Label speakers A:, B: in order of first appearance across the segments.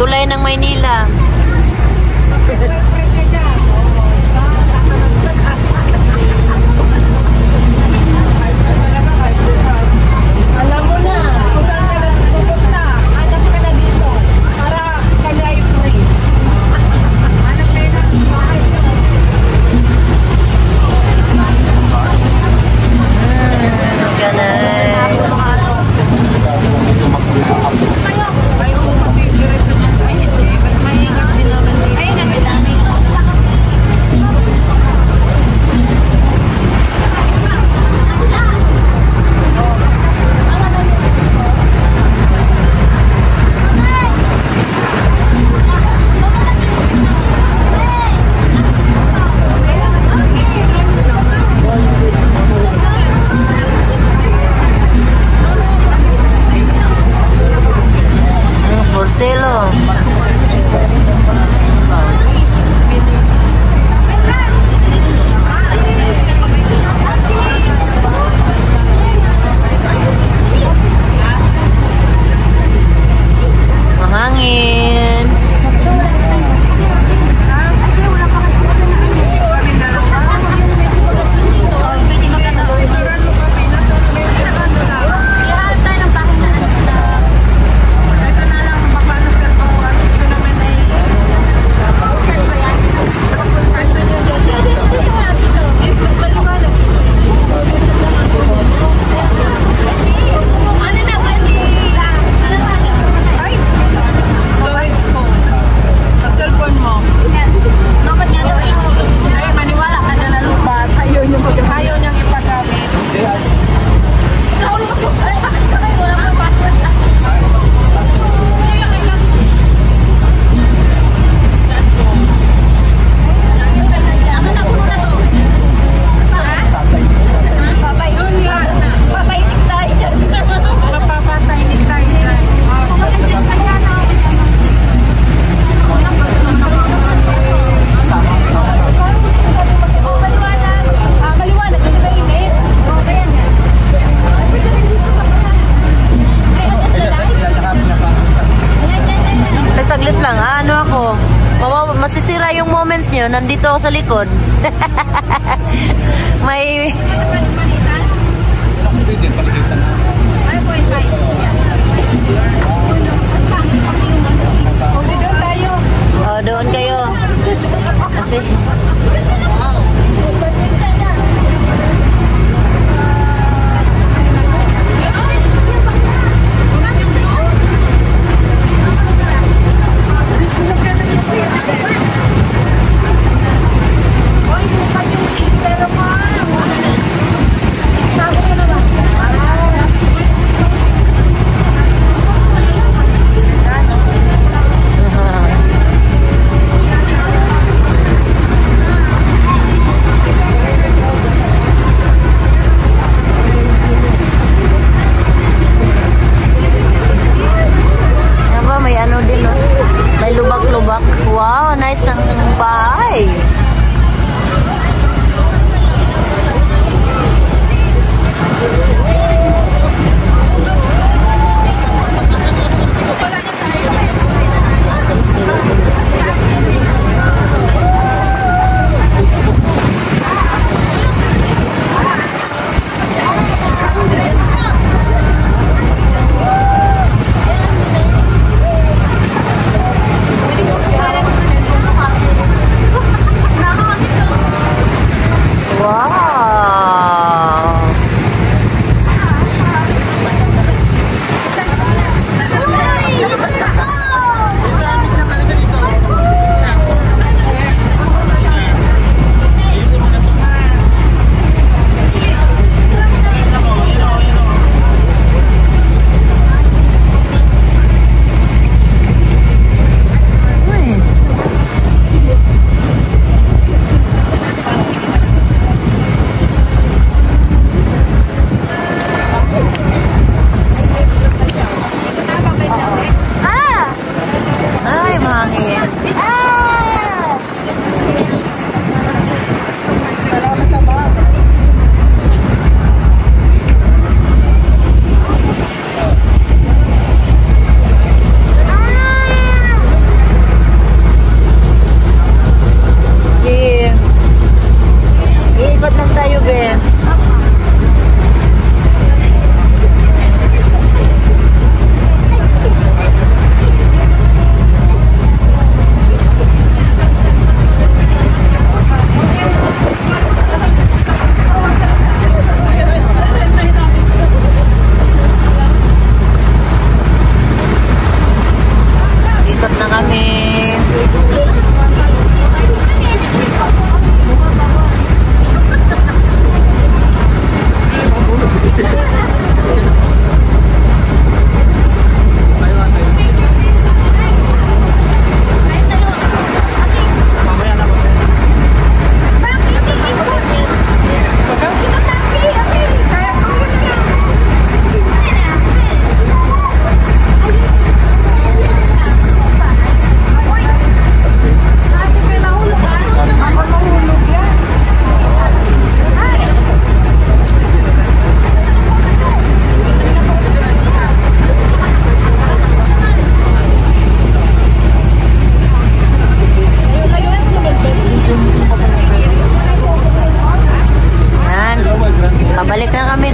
A: kulay ng Maynila.
B: Alam mo na, kung saan ka na pupunta, hanap ka na dito para kami ay free. Hanap kayo na.
A: Ganay.
B: Ayaw mo kasi diretso niyan sa hindi. Mas mahirap din naman dito. Ay, nabilangin.
A: Porcelo. Mahangin. Saglit lang, ano ako, masisira yung moment nyo, nandito ako sa likod. May... Oh, doon kayo. Kasi... Wow, nice ng bahay.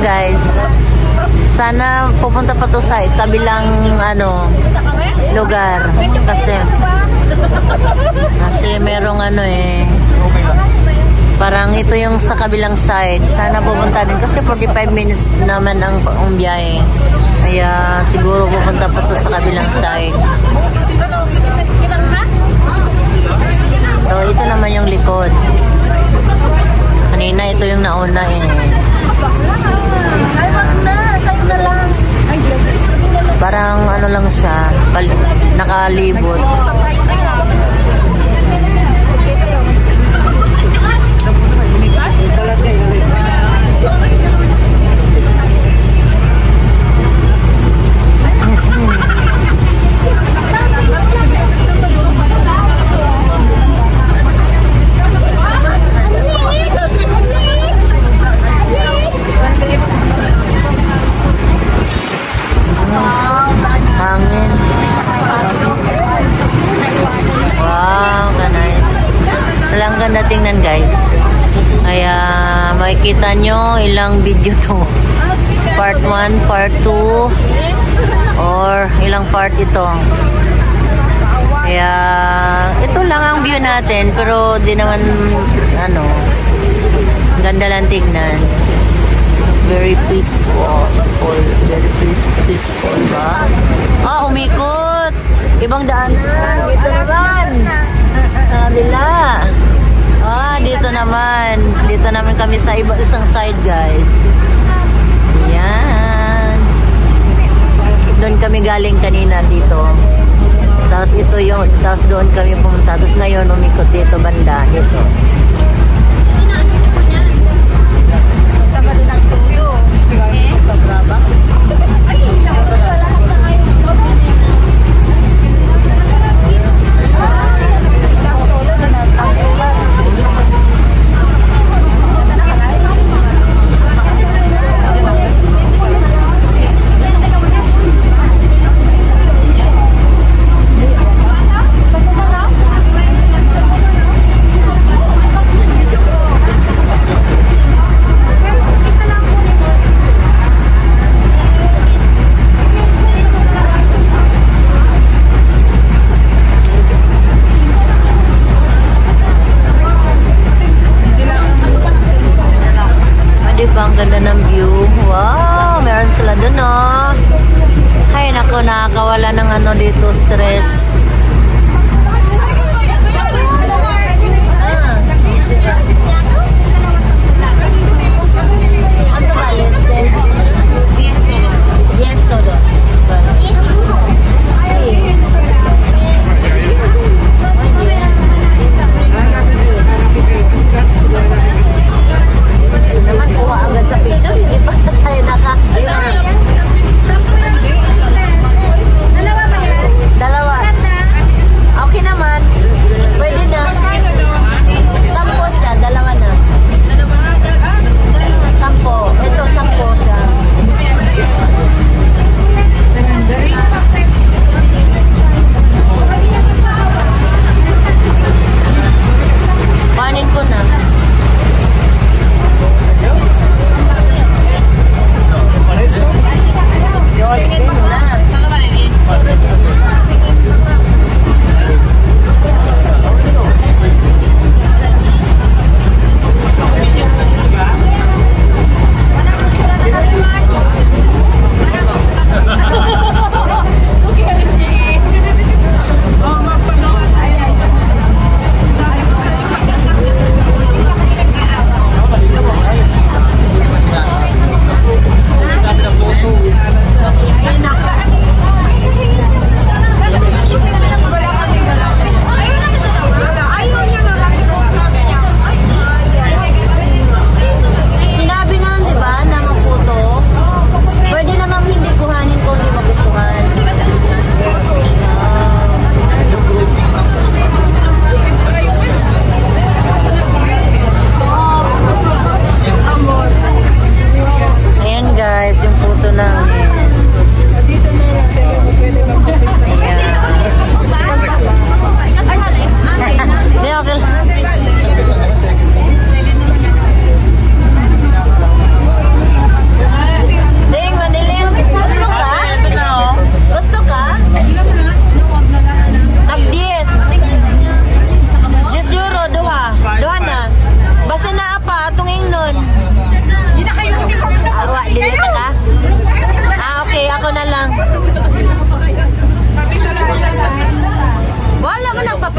A: guys. Sana pupunta pa to sa kabilang ano lugar kasi merong ano parang ito yung sa kabilang side. Sana pupunta din kasi 45 minutes naman ang biyahe. Kaya siguro pupunta pa to sa kabilang side. So, ito naman yung likod. Kanina ito yung nauna Parang ano lang siya, nakalibot. Hangin. Wow, nice. Walang ganda tingnan guys. Kaya makikita nyo ilang video to. Part 1, part 2, or ilang part ito. Kaya ito lang ang view natin, pero di naman ano, ganda lang tingnan. Very peaceful. Very peaceful ba? Umikot. Ibang daanan. Dito naman. Kabila. Dito naman. Dito naman kami sa isang side, guys. Yan. Doon kami galing kanina dito. Tapos ito yung, tapos doon kami pumunta. Tapos ngayon umikot dito banda. Dito. Sama din ang tuyo. Basta brava. Ang ganda ng view. Wow, meron sila dun Ay nako, nakakawala ng ano dito, stress. ¿Cuánto vale este? 10 todos. Naman kuha agad sa picture, hindi pa tayo Dalawa ba yan? Dalawa.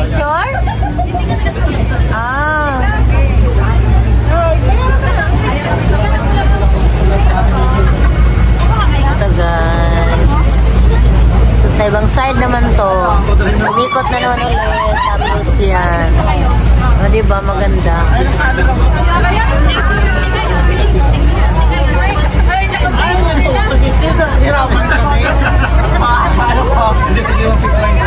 A: Picture? Ah. Ito guys. So sa ibang side naman to, umikot na naman ulit. Tapos yan. O diba maganda?
C: Hindi ko fix